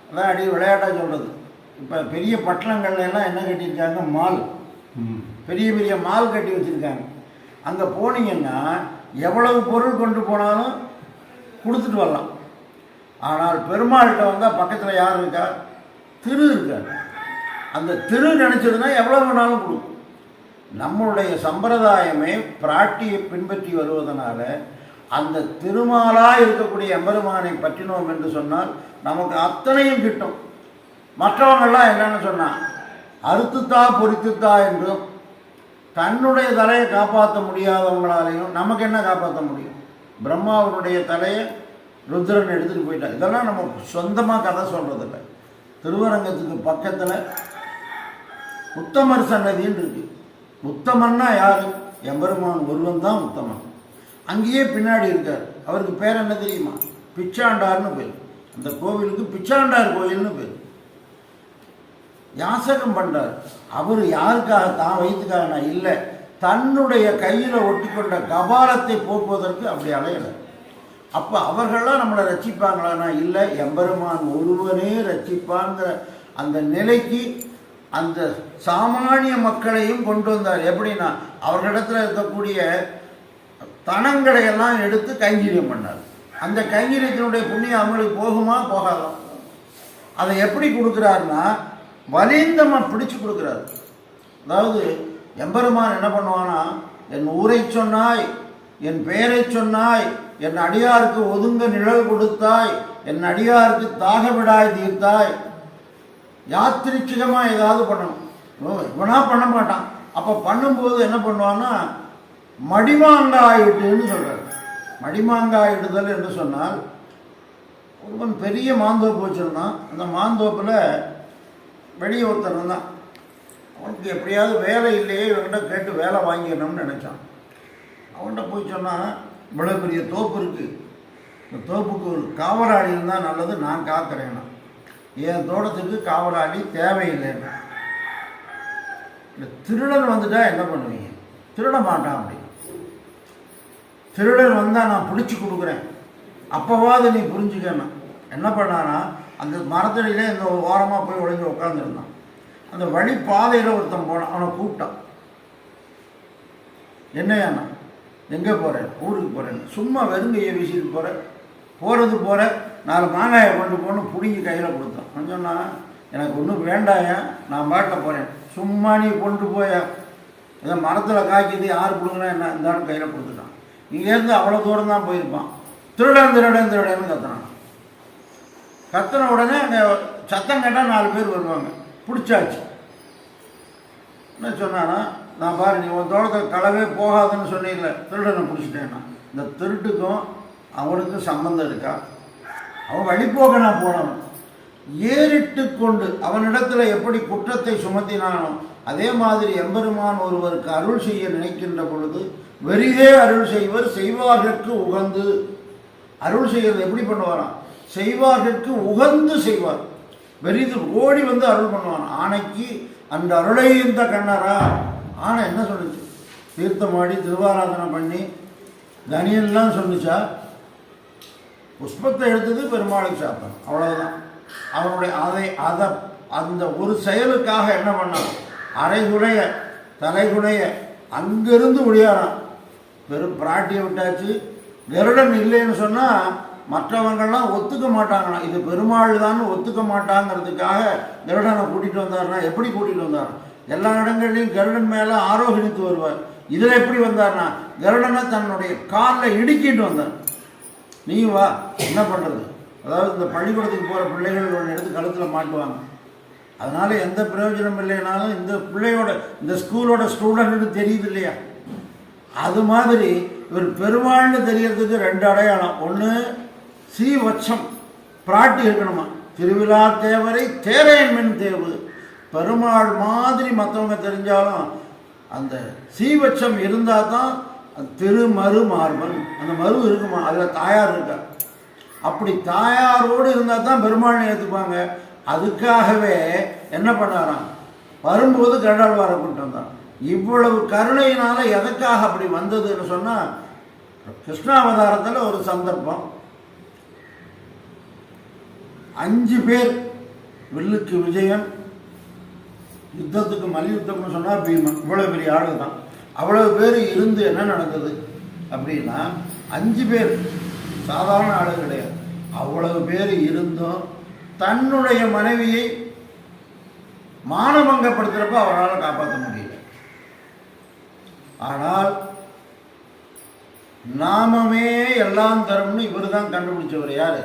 அதான் அடி விளையாட்டாக சொல்கிறது. இப்போ பெரிய பட்டணங்கள்லாம் என்ன கட்டியிருக்காங்க? மால், பெரிய பெரிய மால் கட்டி வச்சுருக்காங்க. அங்கே போனீங்கன்னா எவ்வளவு பொருள் கொண்டு போனாலும் கொடுத்துட்டு வரலாம். ஆனால் பெருமாள்கிட்ட வந்தால் பக்கத்தில் யார் இருக்கா? திரு இருக்கார். அந்த திரு நினச்சதுன்னா எவ்வளோ வேணாலும் கொடுக்கும். நம்மளுடைய சம்பிரதாயமே பிராட்டியை பின்பற்றி வருவதனால அந்த திருமாலாக இருக்கக்கூடிய எம்பெருமானை பற்றினோம் என்று சொன்னால் நமக்கு அத்தனையும் கிட்டும். மற்றவங்கள்லாம் என்னென்னு சொன்னால் அறுத்துத்தா பொறித்துத்தா என்றும் தன்னுடைய தலையை காப்பாற்ற முடியாதவங்களாலையும் நமக்கு என்ன காப்பாற்ற முடியும்? பிரம்மாவனுடைய தலையை ருத்ரன் எடுத்துகிட்டு போயிட்டார். இதெல்லாம் நம்ம சொந்தமாக கதை சொல்கிறதில்ல. திருவரங்கத்துக்கு பக்கத்தில் உத்தமர் சன்னதின்னு இருக்குது. உத்தமன்னா யாரு? எம்பெருமான் ஒருவன் தான் உத்தமன். அங்கேயே பின்னாடி இருக்கார். அவருக்கு பேர் என்ன தெரியுமா? பிச்சாண்டார்னு பேர். அந்த கோவிலுக்கு பிச்சாண்டார் கோயில்னு பேர். யாசகம் பண்றார். அவர் யாருக்காக? தான் வயிற்றுக்காக இல்லை, தன்னுடைய கையில் ஒட்டி கொண்ட கபாலத்தை போக்குவதற்கு அப்படி அலையலை. அப்போ அவர்கள்லாம் நம்மளை ரட்சிப்பாங்களான்னா இல்லை, எம்பெருமான் ஒருவனே ரட்சிப்பாங்கிற அந்த நிலைக்கு அந்த சாமானிய மக்களையும் கொண்டு வந்தார். எப்படின்னா அவர்களிடத்தில் இருக்கக்கூடிய தனங்களை எல்லாம் எடுத்து கைங்கரியம் பண்ணார். அந்த கைங்கரியத்தினுடைய புண்ணியம் அவங்களுக்கு போகுமா போகாதா? அதை எப்படி கொடுக்குறாருன்னா வலிந்தமாக பிடிச்சு கொடுக்குறாரு. அதாவது எம்பெருமான் என்ன பண்ணுவானா, என் ஊரை சொன்னாய், என் பெயரை சொன்னாய், என் அடியாருக்கு ஒதுங்க நிழல் கொடுத்தாய், என் அடியாருக்கு தாக விடாய் தீர்த்தாய். யாத்திரிச்சிகமாக ஏதாவது பண்ணணும். இவனா பண்ண மாட்டான். அப்போ பண்ணும்போது என்ன பண்ணுவான்னா மடிமாங்காயிட்டுன்னு சொல்கிறார். மடிமாங்காயிடுதல் என்று சொன்னால், ஒருவன் பெரிய மாந்தோப்பு வச்சுருந்தான். அந்த மாந்தோப்பில் வெளியே ஒருத்தர் தான். அவனுக்கு எப்படியாவது வேலை இல்லையே, இவன்கிட்ட கேட்டு வேலை வாங்கிடணும்னு நினச்சான். அவன்கிட்ட போய் சொன்னான், இவ்வளோ பெரிய தோப்பு இருக்குது, இந்த தோப்புக்கு ஒரு காவலாளி இருந்தால் நல்லது, நான் காக்கிறேன்னா. என் தோட்டத்துக்கு காவலாளி தேவையில்லைன்னா. இந்த திருடன் வந்துட்டா என்ன பண்ணுவீங்க? திருட மாட்டான். அப்படி திருடன் வந்தால் நான் பிடிச்சி கொடுக்குறேன், அப்போவாது நீ புரிஞ்சுக்கணும். என்ன பண்ணானா, அந்த மரத்தடியிலே இந்த ஓரமாக போய் ஒளிஞ்சு உட்காந்துருந்தான். அந்த வழி பாதையில் ஒருத்தன் போனான். அவனை கூப்பிட்டான். என்னையாண்ணா, எங்கே போகிறேன்? ஊருக்கு போகிறேன். சும்மா வெறுங்கையை வீசிட்டு போகிறேன். போகிற 4 மாங்காயை கொண்டு போகணும், பிடிங்கி கையில் கொடுத்தான். கொஞ்சம்னா எனக்கு ஒன்றும் வேண்டாயா, நான் பாட்டில் போகிறேன். சும்மா நீ கொண்டு போயா, ஏதோ மரத்தில் காய்க்குது, யார் கொடுங்கன்னா என்ன இருந்தாலும் கையில் கொடுத்துட்டான். இங்கேருந்து அவ்வளோ தூரம் தான் போயிருப்பான். திருடன் திருடன் திருடன்னு கத்துனான். கத்துன உடனே அங்கே சத்தம் கேட்டால் 4 பேர் வருவாங்க. பிடிச்சாச்சு. என்ன சொன்னான்னா, நான் பாரு, நீ உன் தோட்டத்தில் களவே போகாதுன்னு சொன்னீங்கள, திருடனை பிடிச்சிட்டேன்னா. இந்த திருட்டுக்கும் அவனுக்கும் சம்பந்தம் இருக்கா? அவன் வழிபோக நான் போனவன். ஏறிட்டு கொண்டு அவனிடத்தில் எப்படி குற்றத்தை சுமத்தினானோ அதே மாதிரி எம்பெருமான் ஒருவருக்கு அருள் செய்ய நினைக்கின்ற பொழுது வெறிதே அருள் செய்வர் செய்வார்கற்கு உகந்து. அருள் செய்கிறது எப்படி பண்ணுவாராம்? செய்வார்கற்கு உகந்து செய்வார். வெறிது ஓடி வந்து அருள் பண்ணுவான். ஆனைக்கு அந்த அருளை இந்த கண்ணரா. ஆனை என்ன சொல்லுச்சு? தீர்த்தமாடி திருவாராதனை பண்ணி தனியெல்லாம் சொல்லிச்சா? புஷ்பத்தை எடுத்தது பெருமாளுக்கு சாப்பிட்டான், அவ்வளவுதான். அவனுடைய அந்த ஒரு செயலுக்காக என்ன பண்ணான்? அரைகுடைய தலைகுடைய அங்கிருந்து ஒழியாரான். வெறும் பிராட்டியை விட்டாச்சு. கருடன் இல்லைன்னு சொன்னால் மற்றவங்கள்லாம் ஒத்துக்க மாட்டாங்கண்ணா. இது பெருமாள் தான் ஒத்துக்க மாட்டாங்கிறதுக்காக கருடனை கூட்டிகிட்டு வந்தார்னா எப்படி கூட்டிகிட்டு வந்தார்? எல்லா இடங்கள்லையும் கருடன் மேலே ஆரோகணித்து வருவார். இதில் எப்படி வந்தார்னா கருடனை தன்னுடைய காலில் இடுக்கிட்டு வந்தார். நீ வா, என்ன பண்ணுறது? அதாவது இந்த பள்ளிக்கூடத்துக்கு போகிற பிள்ளைகள் ஒன்று எடுத்து கழுத்தில் மாட்டுவாங்க. அதனால் எந்த பிரயோஜனம் இல்லைனாலும் இந்த பிள்ளையோட இந்த ஸ்கூலோட ஸ்டூடெண்ட்னு தெரியுது இல்லையா? அது மாதிரி இவர் பெருமாள்னு தெரியறதுக்கு 2 அடையாளம். ஒன்று சீவச்சம், பிராட்டி இருக்கணுமா. திருவிழா தேவரை தேரையன் மின் தேவு. பெருமாள் மாதிரி மற்றவங்க தெரிஞ்சாலும் அந்த சீவச்சம் இருந்தால் தான் திருமரு மார்பன், அந்த மரு இருக்குமா, அதில் தாயார் இருக்கா. அப்படி தாயாரோடு இருந்தால் தான் பெருமாள் ஏற்றுப்பாங்க. அதுக்காகவே என்ன பண்ணாராம்? வரும்போது கருடாழ்வாரை கொண்டு வந்தான். இவ்வளவு கருணையினால எதற்காக அப்படி வந்ததுன்னு சொன்னால், கிருஷ்ணாவதாரத்தில் ஒரு சந்தர்ப்பம். 5 பேர் வில்லுக்கு விஜயன், யுத்தத்துக்கு மல்யுத்தம்னு சொன்னால் பீமன். இவ்வளோ பெரிய ஆளு தான். அவ்வளவு பேர் இருந்து என்ன நடந்தது அப்படின்னா, 5 பேர் சாதாரண ஆளு கிடையாது. அவ்வளவு பேர் இருந்தும் தன்னுடைய மனைவியை மானபங்கப்படுத்துகிறப்ப அவரால் காப்பாற்ற முடியல. ஆனால் நாமமே எல்லாம் தரும்னு இவர் தான் கண்டுபிடிச்சவர். யார்?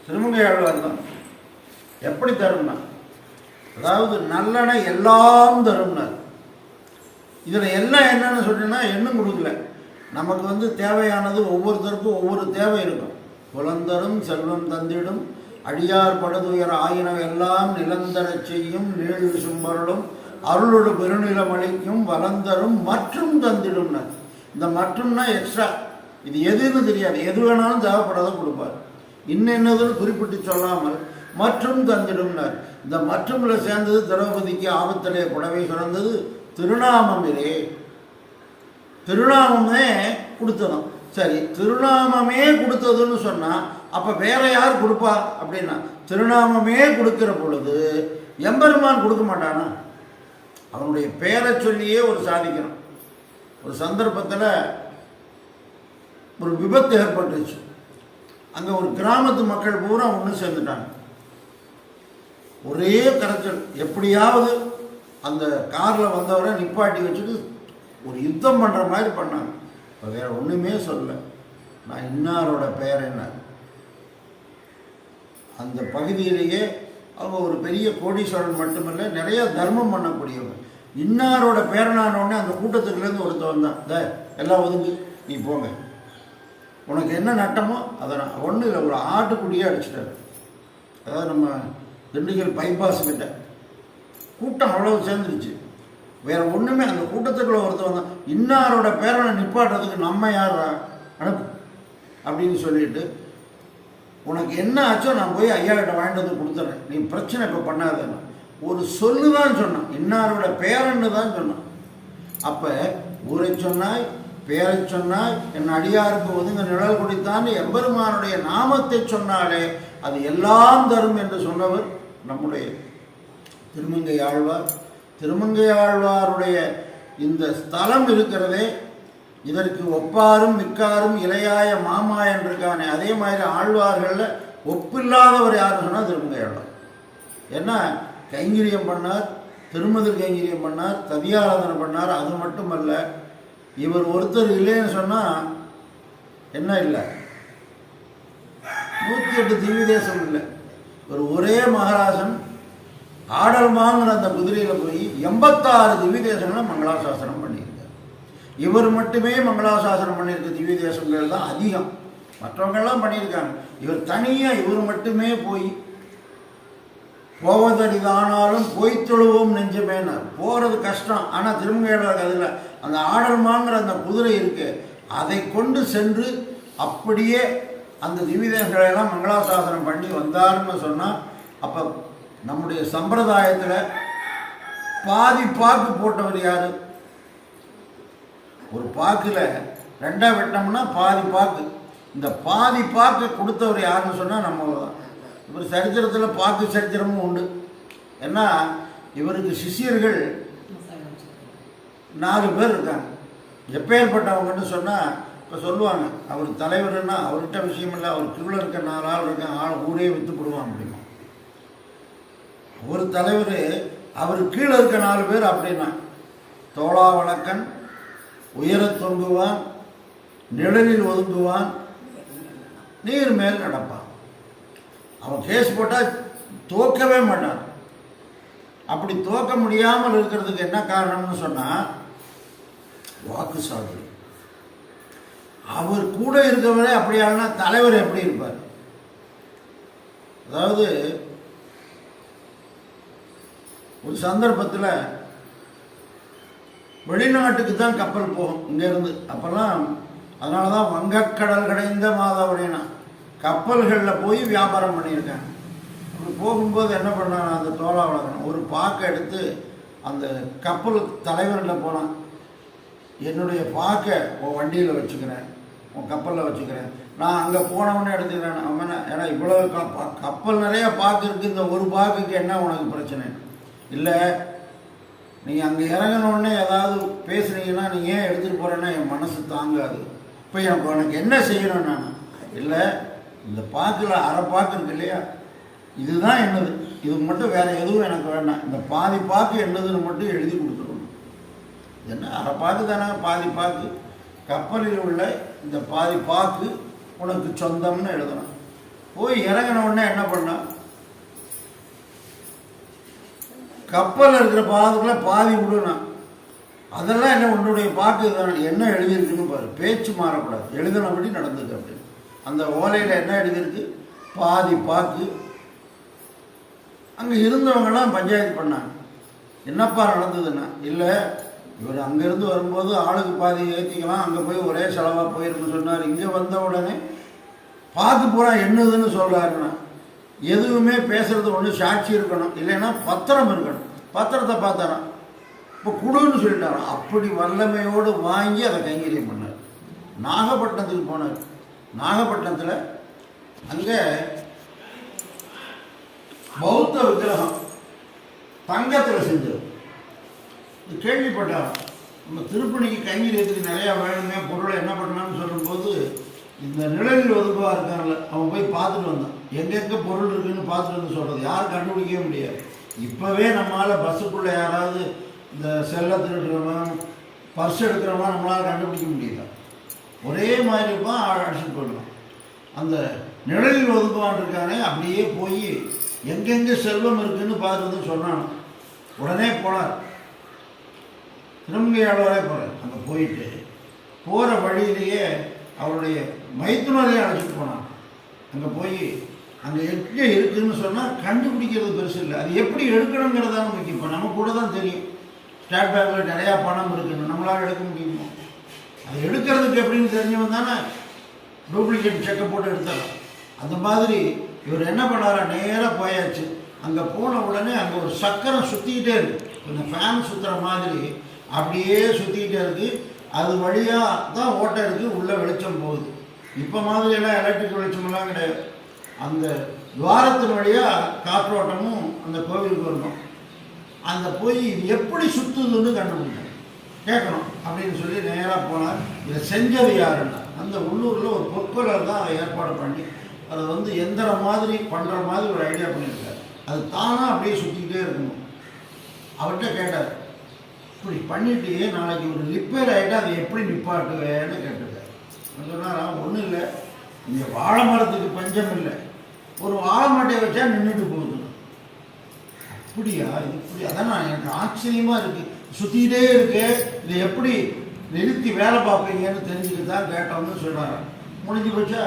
திருமங்கை ஆழ்வார் தான். எப்படி தரும்னா, அதாவது நல்லன எல்லாம் தரும்னார். இதில் எல்லாம் என்னன்னு சொன்னீங்கன்னா எண்ணும் கொடுக்கல. நமக்கு தேவையானது ஒவ்வொருத்தருக்கும் ஒவ்வொரு தேவை இருக்கும். புலந்தரும் செல்வம் தந்திடும் அடியார் படுதுயர் ஆயினம் எல்லாம் நிலந்தர செய்யும் நீள் சும்பருளும் அருளோடு பெருநிலம் அளிக்கும் வளர்ந்தரும் மற்றும் தந்திடும்னார். இந்த மற்றும்னா எக்ஸ்ட்ரா, இது எதுன்னு தெரியாது, எது வேணாலும் தேவைப்படாத கொடுப்பார். இன்னென்னதுன்னு குறிப்பிட்டு சொல்லாமல் மற்றும் தந்திடும்னார். இந்த மற்றும்ல சேர்ந்தது திரௌபதிக்கு ஆபத்திலே புடவை சுரந்தது திருநாமமிலே. திருநாமமே கொடுத்ததும் சரி, திருநாமமே கொடுத்ததுன்னு சொன்னால் அப்போ வேற யார் கொடுப்பா அப்படின்னா, திருநாமமே கொடுக்கிற பொழுது எம்பெருமான் கொடுக்க மாட்டானா? அவனுடைய பேரை சொல்லியே ஒரு சாதிக்கணும். ஒரு சந்தர்ப்பத்தில் ஒரு விபத்து ஏற்பட்டுச்சு. அங்கே ஒரு கிராமத்து மக்கள் பூரா ஒன்று சேர்ந்துட்டாங்க. ஒரே கரைச்சல். எப்படியாவது அந்த காரில் வந்தவரை நிப்பாட்டி வச்சுட்டு ஒரு யுத்தம் பண்ணுற மாதிரி பண்ணாங்க. இப்போ வேறு ஒன்றுமே சொல்ல, நான் இன்னாரோட பெயர் என்ன. அந்த பகுதியிலேயே அவங்க ஒரு பெரிய கோடீஸ்வரன் மட்டுமில்லை, நிறைய தர்மம் பண்ணக்கூடியவங்க. இன்னாரோட பேரனானோடனே அந்த கூட்டத்துக்குலேருந்து ஒருத்தர் வந்தான், எல்லாம் ஒதுங்கு, நீ போங்க, உனக்கு என்ன நட்டமோ அதை நான் ஒன்றும் இல்லை, ஒரு ஆட்டுக்குடியே அடிச்சிட்டாரு. அதாவது நம்ம திண்டுக்கல் பைபாஸ் கிட்ட கூட்டம் அவ்வளவு சேர்ந்துருச்சு. வேற ஒன்றுமே, அந்த கூட்டத்துக்குள்ள ஒருத்தர் வந்தான், இன்னாரோட பேரனை நிப்பாட்டுறதுக்கு நம்ம யாரா அனுப்பு அப்படின்னு சொல்லிட்டு, உனக்கு என்ன ஆச்சோ நான் போய் ஐயா கிட்ட வாங்கிட்டு வந்து கொடுத்துட்றேன், நீ பிரச்சனை இப்போ பண்ணாதேன்னு ஒரு சொல்லு தான் சொன்னான். இன்னாரோட பேரன்னு தான் சொன்னான். அப்போ ஊரை சொன்னாய், பேரை சொன்னாய், என் அடியாருக்கு ஒதுங்க நிழல் குடித்தான் எம்பெருமானுடைய நாமத்தை சொன்னாலே அது எல்லாம் தரும் என்று சொன்னவர் நம்முடைய திருமங்கை ஆழ்வார். திருமங்கை ஆழ்வாருடைய இந்த ஸ்தலம் இருக்கிறதே, இதற்கு ஒப்பாரும் மிக்காரும் இளையாய மாமா என்றிருக்கானே, அதே மாதிரி ஆழ்வார்களில் ஒப்பில்லாதவர் யாருன்னு சொன்னால் திருமங்கை ஆழ்வார். ஏன்னா கைங்கரியம் பண்ணார், திருமதில் கைங்கரியம் பண்ணார், ததியாராதனை பண்ணார். அது மட்டுமல்ல, இவர் ஒருத்தர் இல்லைன்னு சொன்னால் என்ன இல்லை, 108 திவ்ய தேசம் இல்லை. ஒரு ஒரே மகாராஜன் ஆடல்மாங்கிற அந்த குதிரையில் போய் 86 திவ்ய தேசங்களை மங்களாசாசனம் பண்ணியிருக்கார். இவர் மட்டுமே மங்களாசாசனம் பண்ணியிருக்க திவ்ய தேசங்கள் தான் அதிகம். மற்றவங்கெல்லாம் பண்ணியிருக்காங்க, இவர் தனியாக இவர் மட்டுமே போய் போவதறிதானாலும் போய் தொழுவோம் நெஞ்சமேனார். போகிறது கஷ்டம், ஆனால் திருமங்கையாளர் அதில் அந்த ஆடல்மாங்கிற அந்த குதிரை இருக்கு, அதை கொண்டு சென்று அப்படியே அந்த திவ்யதேசங்களெல்லாம் மங்களாசாசனம் பண்ணி வந்தார்னு சொன்னால், அப்போ நம்முடைய சம்பிரதாயத்தில் பாதி பாக்கு போட்டவர் யார்? ஒரு பாக்கில் 2 வெட்டோம்னா பாதி பாக்கு, இந்த பாதி பாக்கை கொடுத்தவர் யாருன்னு சொன்னால் நம்ம தான். இவர் சரித்திரத்தில் பாக்கு சரித்திரமும் உண்டு. ஏன்னா இவருக்கு சிஷியர்கள் 4 பேர் இருக்காங்க. எப்பேற்பட்டவங்கன்னு சொன்னால், இப்போ சொல்லுவாங்க அவர் தலைவர்னா அவர்கிட்ட விஷயம் இல்லை, அவர் கீழே இருக்க 4 ஆள் இருக்காங்க, ஆள் ஊரே விற்று போடுவான் அப்படின்னா. ஒரு தலைவர் அவர் கீழே இருக்க 4 பேர் அப்படின்னா, தோளா வழக்கன், உயர தொங்குவான், நிழலில் ஒதுங்குவான், நீர் மேல் நடப்பான். அவன் கேஸ் போட்டால் தோக்கவே மாட்டான். அப்படி தோக்க முடியாமல் இருக்கிறதுக்கு என்ன காரணம்னு சொன்னால் வாக்கு சாதனை. அவர் கூட இருக்கவரே அப்படியானா தலைவர் எப்படி இருப்பார்? அதாவது ஒரு சந்தர்ப்பத்தில் வெளிநாட்டுக்கு தான் கப்பல் போகும் இங்கேருந்து. அப்போல்லாம் அதனால தான் வங்கக்கடல் கடைந்த மாதவனேனா கப்பல்களில் போய் வியாபாரம் பண்ணியிருக்காங்க. அப்படி போகும்போது என்ன பண்ணாங்க, அந்த தோளா வளர்க்கணும் ஒரு பாக்கை எடுத்து அந்த கப்பல் தலைவரில் போனான், என்னுடைய பாக்கை உன் வண்டியில் வச்சுக்கிறேன், உன் கப்பலில் வச்சுக்கிறேன், நான் அங்கே போனவொன்னே எடுத்துக்கிறேன். அவன் ஏன்னா இவ்வளோ கப்பல் நிறையா பாக்கு இருக்குது, இந்த ஒரு பாக்குக்கு என்ன உனக்கு பிரச்சனை இல்லை, நீங்கள் அங்கே இறங்கினோடனே ஏதாவது பேசுனீங்கன்னா நீங்கள் ஏன் எடுத்துகிட்டு போகிறேன்னா என் மனசு தாங்காது. இப்போ எனக்கு என்ன செய்யணும் நான்? இல்லை, இந்த பாக்கில் அரை பாக்கு இருக்கு இல்லையா, இதுதான் என்னது, இது மட்டும் வேறு எதுவும் எனக்கு வேண்டாம், இந்த பாதி பாக்கு என்னதுன்னு மட்டும் எழுதி கொடுத்துருணும். என்ன அரை பாக்கு தானே, பாதி பாக்கு, கப்பலில் உள்ள இந்த பாதி பாக்கு உனக்கு சொந்தம்னு எழுதணும். போய் இறங்கின உடனே என்ன பண்ணால், கப்பலில் இருக்கிற பாதுக்குள்ள பாதி விடணும். அதெல்லாம் என்ன உன்னுடைய பாக்கு தானே, என்ன எழுதியிருக்குன்னு பாரு, பேச்சு மாறக்கூடாது, எழுதினபடி நடந்துக்கு அப்படின்னு. அந்த ஓலையில் என்ன எழுதியிருக்கு, பாதி பாக்கு. அங்கே இருந்தவங்கெல்லாம் பஞ்சாயத்து பண்ணாங்க, என்னப்பா நடந்ததுன்னா, இல்லை இவர் அங்கேருந்து வரும்போது ஆளுக்கு பாதி ஏற்றிக்கலாம், அங்கே போய் ஒரே செலவாக போயிருக்குன்னு சொன்னார். இங்கே வந்த உடனே பார்த்து பூரா என்னதுன்னு சொல்கிறாருன்னா, எதுவுமே பேசுறது ஒன்று சாட்சி இருக்கணும், இல்லைன்னா பத்திரம் இருக்கணும். பத்திரத்தை பார்த்தாராம், இப்போ குடுன்னு சொல்லிட்டாராம். அப்படி வல்லமையோடு வாங்கி அதை கைங்கரியம் பண்ணார். நாகப்பட்டினத்துக்கு போனார். நாகப்பட்டினத்தில் அங்கே பௌத்த விக்கிரகம் தங்கத்தில் செஞ்சது. கேள்விப்பட்டாராம், நம்ம திருப்பணிக்கு கைங்கரியத்துக்கு நிறையா வேணுமே பொருளை என்ன பண்ணலான்னு சொல்லும்போது, இந்த நிழலில் ஒதுக்குவா இருக்காங்கல்ல, அவன் போய் பார்த்துட்டு வந்தான். எங்கெங்கே பொருள் இருக்குன்னு பார்த்துட்டு வந்து சொல்கிறது யாரும் கண்டுபிடிக்கவே முடியாது. இப்போவே நம்மளால் பஸ்ஸுக்குள்ளே யாராவது இந்த செல்லை திருடுறவன் பர்ஸ் எடுக்கிறவன் நம்மளால் கண்டுபிடிக்க முடியல. ஒரே மாதிரி தான் அடிச்சுட்டு போயிடலாம். அந்த நிழலில் ஒதுக்குவான் இருக்கானே, அப்படியே போய் எங்கெங்கே செல்வம் இருக்குன்னு பார்த்துட்டு சொன்னான். உடனே போனார், திருமங்கையாளரே போகிறார். அங்கே போயிட்டு போகிற வழியிலேயே அவருடைய மைத்துனரையே அழைச்சிட்டு போனான். அங்கே போய் அங்கே எங்கே இருக்குதுன்னு சொன்னால் கண்டுபிடிக்கிறது பெருசு இல்லை, அது எப்படி எடுக்கணுங்கிறதான முக்கியம். இப்போ நம்ம கூட தான் தெரியும் ஸ்டேட் பேங்கில் நிறையா பணம் இருக்குன்னு, நம்மளால் எடுக்க முடியுமோ? அது எடுக்கிறதுக்கு எப்படின்னு தெரிஞ்சவன் தானே டூப்ளிகேட் செக்கை போட்டு எடுத்துடலாம். அந்த மாதிரி இவர் என்ன பண்ணாரா, நேராக போயாச்சு. அங்கே போன உடனே அங்கே ஒரு சக்கரம் சுற்றிக்கிட்டே இருக்குது, கொஞ்சம் ஃபேன் சுற்றுற மாதிரி அப்படியே சுற்றிக்கிட்டே இருக்குது. அது வழியாக தான் ஓட்டை இருக்குது, உள்ளே வெளிச்சம் போகுது. இப்போ மாதிரியெல்லாம் எலக்ட்ரிக் வெளிச்சமெல்லாம் கிடையாது. அந்த துவாரத்தின் வழியாக காற்றோட்டமும் அந்த கோவிலுக்கு வரணும். அந்த போய் எப்படி சுற்றுதுன்னு கண்டுபிடிக்கணும், கேட்கணும் அப்படின்னு சொல்லி நேராக போனார். இதை செஞ்சது யாருன்னா, அந்த உள்ளூரில் ஒரு பொற்கொலர் தான் அதை ஏற்பாடு பண்ணி அதை வந்து எந்திரம் மாதிரி பண்ணுற மாதிரி ஒரு ஐடியா பண்ணியிருக்காரு. அது தானாக அப்படியே சுற்றிக்கிட்டே இருக்கணும். அவர்கிட்ட கேட்டார், இப்படி பண்ணிட்டு நாளைக்கு ஒரு ரிப்பேர் ஆகிட்டு அதை எப்படி நிப்பாட்டுவேன்னு கேட்டிருக்காரு. சொன்னார், ஒன்றும் இல்லை, இங்கே வாழை மரத்துக்கு பஞ்சம் இல்லை, ஒரு வாழை மட்டையை வச்சா நின்றுட்டு போகுது. அப்படியா, இது இப்படி? அதான் நான் எனக்கு ஆச்சரியமாக இருக்குது, சுற்றிக்கிட்டே இருக்கு, இதை எப்படி நிறுத்தி வேலை பார்ப்பீங்கன்னு தெரிஞ்சுக்கிட்டு தான் கேட்டோம்னு சொன்னார். முடிஞ்சு போச்சா?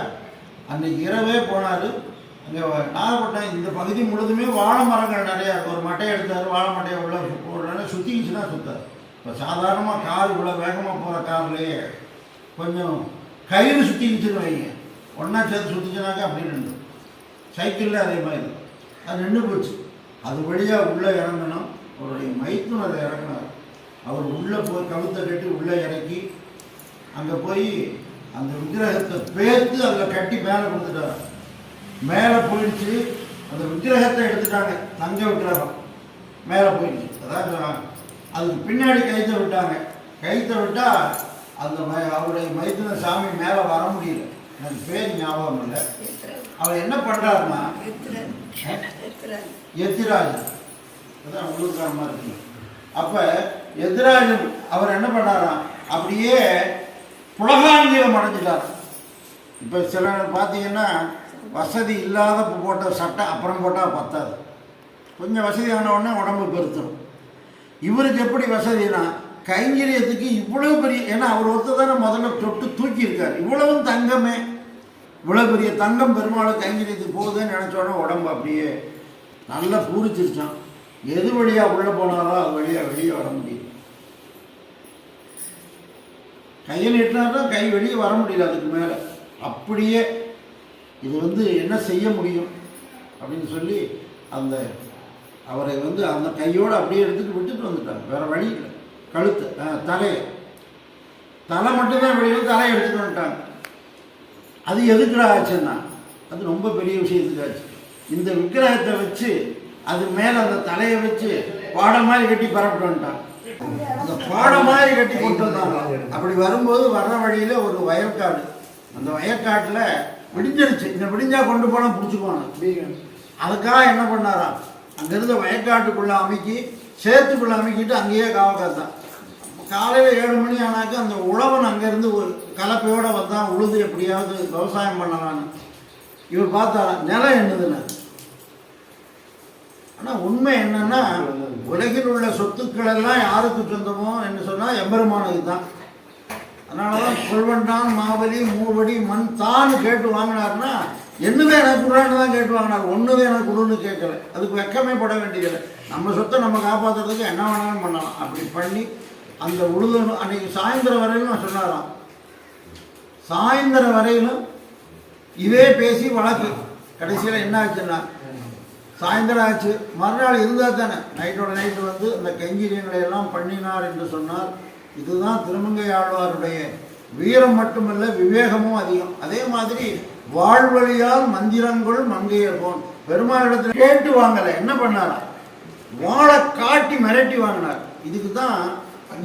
அன்றைக்கி இரவே போனார். அங்கே நாகப்பட்டினம் இந்த பகுதி முழுதுமே வாழை மரங்கள் நிறையா. ஒரு மட்டையை எடுத்தார், வாழை மட்டையை உள்ள போடுறதுனால சுற்றிக்கிச்சுன்னா சுத்தார். இப்போ சாதாரணமாக கார் இவ்வளோ வேகமாக போகிற கார்லேயே கொஞ்சம் கயிறு சுற்றிக்கிச்சுன்னு வைங்க, ஒன்றா சேர்த்து சுற்றிச்சுனாக்கா அப்படி நின்று. சைக்கிளில் அதே மாதிரி அது நின்று போச்சு. அது வழியாக உள்ளே இறங்கணும். அவருடைய மைத்துனர் இறங்கினார். அவர் உள்ளே போய் கழுத்தை கட்டி உள்ளே இறக்கி அங்கே போய் அந்த விக்கிரகத்தை பேர்த்து அதில் கட்டி மேலே கொடுத்துட்டார். மேலே போயிடுச்சு, அந்த விக்கிரகத்தை எடுத்துட்டாங்க, தங்க விக்கிரகம் மேலே போயிடுச்சு. அதாவது அதுக்கு பின்னாடி கைத்தை விட்டாங்க. கைத்தை விட்டால் அந்த அவருடைய மைத்துன சாமி மேலே வர முடியல. எனக்கு பேர் ஞாபகம் இல்லை. அவர் என்ன பண்ணுறாருன்னா, எத்திராஜன், அதான் உள்ளூர்காரமாக இருக்குங்க. அப்போ எத்திராஜன் அவர் என்ன பண்ணாராம், அப்படியே புலகாங்கியம் அடைஞ்சிட்டார். இப்போ சில பார்த்தீங்கன்னா வசதி இல்லாத போட்ட சட்டை அப்புறம் போட்டால் பத்தாது, கொஞ்சம் வசதி ஆனவுடனே உடம்பு பெருத்துடும். இவருக்கு எப்படி வசதினா, கைங்கரியத்துக்கு இவ்வளோ பெரிய, ஏன்னா அவர் ஒருத்தர் தானே முதல்ல தொட்டு தூக்கியிருக்கார். இவ்வளவும் தங்கமே, இவ்வளோ பெரிய தங்கம் பெருமாள் கைங்கரியத்துக்கு போகுதுன்னு நினச்சோடனே உடம்பு அப்படியே நல்லா பூரிச்சிருச்சான். எது வழியாக உள்ளே போனாரோ அது வழியாக வெளியே வர முடியும். கையை நீட்டினாதான் கை வெளியே வர முடியல, அதுக்கு மேலே அப்படியே. இது வந்து என்ன செய்ய முடியும் அப்படின்னு சொல்லி அந்த அவரை வந்து அந்த கையோடு அப்படியே எடுத்துகிட்டு விட்டுட்டு வந்துட்டாங்க. வேறு வழி இல்லை. கழுத்து தலை மட்டும்தான் வெளியே, தலையை எடுத்துகிட்டு வந்துட்டாங்க. அது எதுக்குடா ஆச்சுன்னா, அது ரொம்ப பெரிய விஷயத்துக்கு ஆச்சு. இந்த விக்கிரகத்தை வச்சு அது மேலே அந்த தலையை வச்சு பாடை மாதிரி கட்டி பரப்பிட்டு வந்துட்டாங்க. அந்த பாடை மாதிரி கட்டி கொண்டு வந்தாங்க. அப்படி வரும்போது வர்ற வழியில் ஒரு வயற்காடு, அந்த வயற்காட்டில் விடிஞ்சிருச்சு. இந்த விடிஞ்சா கொண்டு போனால் பிடிச்சிக்குவாங்க. அதுக்காக என்ன பண்ணாராம், அங்கேருந்து வயற்காட்டுக்குள்ளே அமைக்கி சேத்துக்குள்ளே அமைக்கிட்டு அங்கேயே காவக்காத்தான். காலையில் 7 மணி ஆனாக்க அந்த உழவன் அங்கேருந்து ஒரு கலப்பையோடு வந்தான், உழுது எப்படியாவது விவசாயம் பண்ணலான்னு. இவர் பார்த்தாரா, நிலம் என்னதுன்னு. ஆனால் உண்மை என்னன்னா, உலகில் உள்ள சொத்துக்கள் எல்லாம் யாருக்கு சொந்தமோ என்று சொன்னால் எம்பெருமானுக்கு தான். அதனால தான் கொள்வன்தான் மாவலி மூவடி மண் தான் கேட்டு வாங்கினார்னா, என்னவே எனக்கு கொடுறான்னு தான் கேட்டு வாங்கினார். ஒன்றுவே எனக்கு கொடுன்னு கேட்கல. அதுக்கு வெக்கமே பட வேண்டியதில்லை. நம்ம சொத்தை நம்ம காப்பாற்றுறதுக்கு என்ன வேணாலும் பண்ணலாம். அப்படி பண்ணி அந்த உழுதணும். அன்றைக்கி சாயந்தரம் வரையிலும் நான் சொன்னாராம், சாயந்தரம் வரையிலும் இதே பேசி வழக்கு. கடைசியில் என்ன ஆச்சுன்னா சாயந்தரம் ஆச்சு, மறுநாள் இருந்தால் தானே நைட்டோட நைட்டு வந்து அந்த கைங்கரியங்களை எல்லாம் பண்ணினார் என்று சொன்னார். இதுதான் திருமங்கை ஆழ்வாருடைய வீரம் மட்டுமல்ல, விவேகமும் அதிகம். அதே மாதிரி வாழ்வழியால் மந்திரங்கள் மங்கையர் போன். பெருமாளிடத்தில் கேட்டு வாங்கலை, என்ன பண்ணாரா, வாழை காட்டி மிரட்டி வாங்கினார். இதுக்கு தான்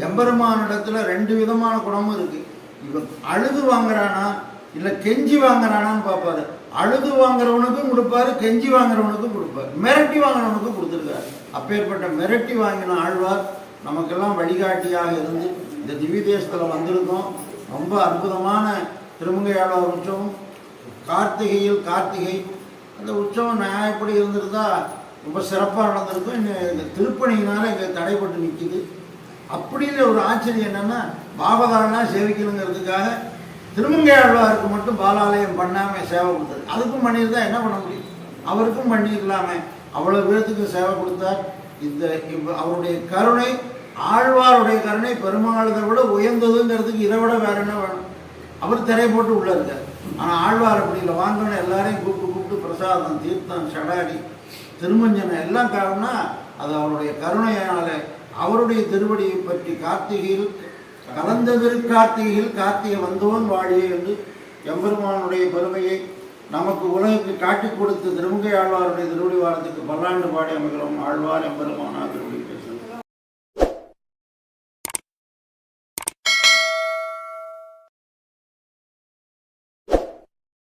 எம்பெருமானிடத்துல 2 விதமான குணமும் இருக்கு. இவன் அழுது வாங்குறானா இல்லை கெஞ்சி வாங்குறானான்னு பார்ப்பாரு. அழுது வாங்குறவனுக்கும் கொடுப்பாரு, கெஞ்சி வாங்குறவனுக்கும் கொடுப்பாரு, மிரட்டி வாங்குறவனுக்கும் கொடுத்துருக்காரு. அப்பேற்பட்ட மிரட்டி வாங்கின ஆழ்வார் நமக்கெல்லாம் வழிகாட்டியாக இருந்து இந்த திவ்ய தேசத்தில் வந்திருக்கோம். ரொம்ப அற்புதமான திருமங்கை ஆழ்வார் உற்சவம். கார்த்திகையில் கார்த்திகை அந்த உற்சவம் நியாயப்படி இருந்திருந்தா ரொம்ப சிறப்பாக நடந்திருக்கும். இந்த திருப்பணியினால் இங்கே தடைப்பட்டு நிற்கிது. அப்படின்னு ஒரு ஆச்சரியம் என்னென்னா, பாபகாரனா சேவிக்கணுங்கிறதுக்காக திருமங்கை ஆழ்வாருக்கு மட்டும் பாலாலயம் பண்ணாமல் சேவை கொடுத்தாரு. அதுக்கும் பண்ணியிருந்தா என்ன பண்ண முடியும், அவருக்கும் பண்ணிடலாமே. அவ்வளோ பேர்த்துக்கு சேவை கொடுத்தார். இந்த அவருடைய கருணை, ஆழ்வாருடைய கருணை பெருமாளதை விட உயர்ந்ததுங்கிறதுக்கு இதை விட வேற என்ன வேணும். அவர் திரை போட்டு உள்ளே இருக்கார். ஆனால் ஆழ்வார் அப்படி இல்லை, வாங்கணும் எல்லாரையும் கூப்பிட்டு பிரசாதம், தீர்த்தம், சடாடி, திருமஞ்சனம் எல்லாம் காரணம்னா அது அவருடைய கருணையினால. அவருடைய திருவடியை பற்றி கார்த்திகையில் கலந்ததிரு கார்த்திகையில் கார்த்திகை வந்தோன் வாழியே என்று எம்பெருமானுடைய பெருமையை நமக்கு உலகுக்கு காட்டி கொடுத்து திருமங்கை ஆழ்வாருடைய திருவடி வாரத்துக்கு பல்லாண்டு பாடி அமைகிறோம். ஆழ்வார் எம்பெருமானாக